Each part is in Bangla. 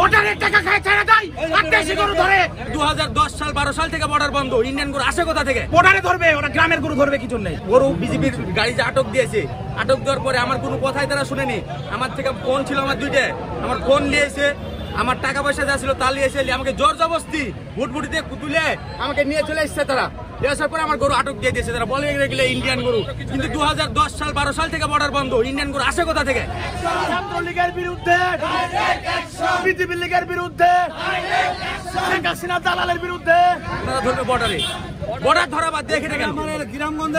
ভোটারের টাকা খায় ছেড়ে দেয় আর দেশি গরু ধরে। 2010 সাল 12 সাল থেকে বর্ডার বন্ধ, ইন্ডিয়ান গরু আসে কোথা থেকে? বর্ডারে ধরবে, ওরা গ্রামের গরু ধরবে কি জন্য? গরু বিজেপির গাড়ি যে আটক দিয়েছে, আটক দেওয়ার পরে আমার কোনো কথাই তারা শুনেনি। আমার থেকে ফোন ছিল আমার দুইটা, আমার ফোন নিয়েছে, আমার টাকা পয়সা যা ছিল তা নিয়েছে, আমাকে জোর জবরদস্তি ভুটভুটিতে তুলে আমাকে নিয়ে চলে এসছে তারা। আসার পরে আমার গরু আটক দিয়ে দিয়েছে তারা, বলে গেলে ইন্ডিয়ান গরু। কিন্তু 2010 সাল 12 সাল থেকে বর্ডার বন্ধ, ইন্ডিয়ান গরু আসে কোথা থেকে? ছাত্রলীগের বিরুদ্ধে, বিজেপি লীগের বিরুদ্ধে, শেখ হাসিনা দালালের বিরুদ্ধে তারা ধরবে বর্ডারে। বর্ডার ধরা বাদ দেখে কেন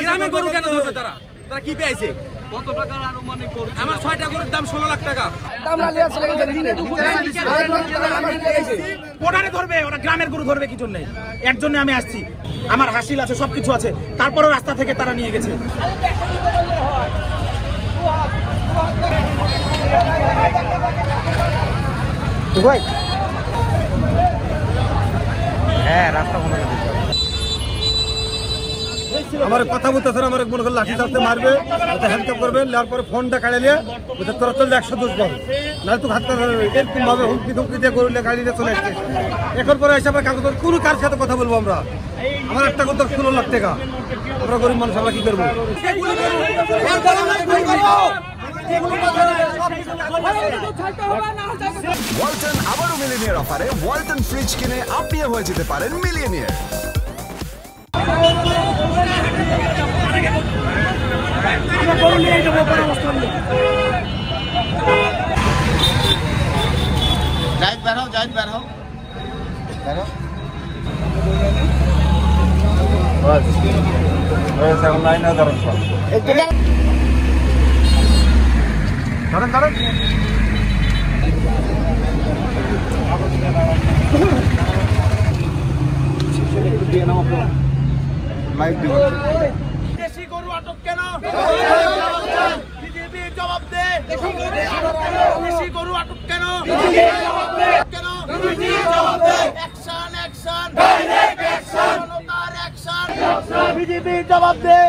গ্রামে গরু কেন ধরবে তারা? তারা কি পেয়েছে? কত টাকা আনুমানিক গরু? আমার 6টা গরুর দাম 16 লাখ টাকা। বর্ডারে ধরবে, ওরা গ্রামের গরু ধরবে কি জন্য? এর জন্য আমি আসছি, আমার হাসিল আছে, সবকিছু আছে, তারপরও রাস্তা থেকে তারা নিয়ে গেছে। হ্যাঁ, রাস্তা আমার কথা বলতেছে, আমার মনে করে লাঠি চাপতে মারবে, হ্যান্ডকাপ করবে, নেওয়ার পরে ফোনটা কাড়ে নিয়ে তোরা চললে 110 পাবে, না তো হাত এরকম ভাবে হুমকি ধুমকি দিয়ে করলে গাড়ি দিয়ে চলে আসছে। এখন পরে এসে আমরা কাগজ কোনো কার সাথে কথা বলবো আমরা? আমার একটা কথা 16 লাখ টাকা, আমরা গরিব মানুষ, আমরা কি করবো? ওয়ালটন আবারও মিলিয়নিয়ার অফারে ওয়ালটন ফ্রিজ কিনে আপনিও হয়ে যেতে পারেন মিলিয়নিয়ার। দেশি গরু আটক কেন? বিজেপি জবাব দে। দেশি গরু আটক কেন? কেন? অ্যাকশন, অ্যাকশন, জনতার অ্যাকশন। বিজেপি জবাব দে।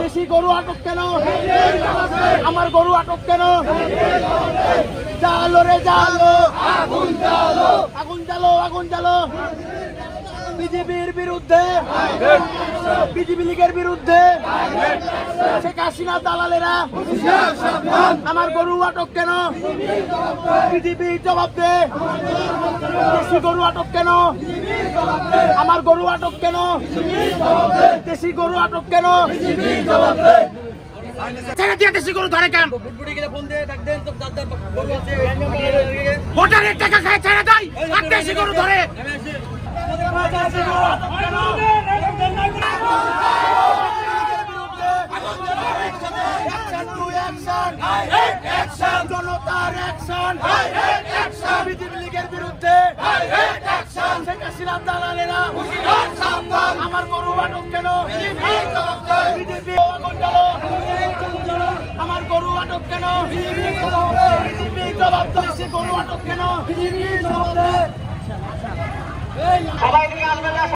দেশি গরু আটক কেন? আমার গরু আটক কেন? জালো রে জালো, আগুন জ্বালো, আগুন জ্বালো, আগুন জ্বালো। বিজেপির বিরুদ্ধে, বিজেপি লীগের বিরুদ্ধে, শেখ হাসিনা দালালেরা, আমার গরু আটক কেন? বিজেপি জবাব দে। দেশি গরু আটক কেন? আমার গরু আটক কেন? দেশি গরু আটক কেন? ছেড়ে দিয়ে দেশি গরু ধরে কেন? ভোটারের টাকা খায় ছেড়ে দেয় আর দেশি গরু ধরে। জনতার অ্যাকশন, বিজেপি লীগের বিরুদ্ধে, শেখ হাসিনা দালালেরা, আমার গরু আটক কেন? বিজেপি আগুন জ্বালো, আমার গরু আটক কেন? বিজেপি জবাব দেশি গরু আটক কেন?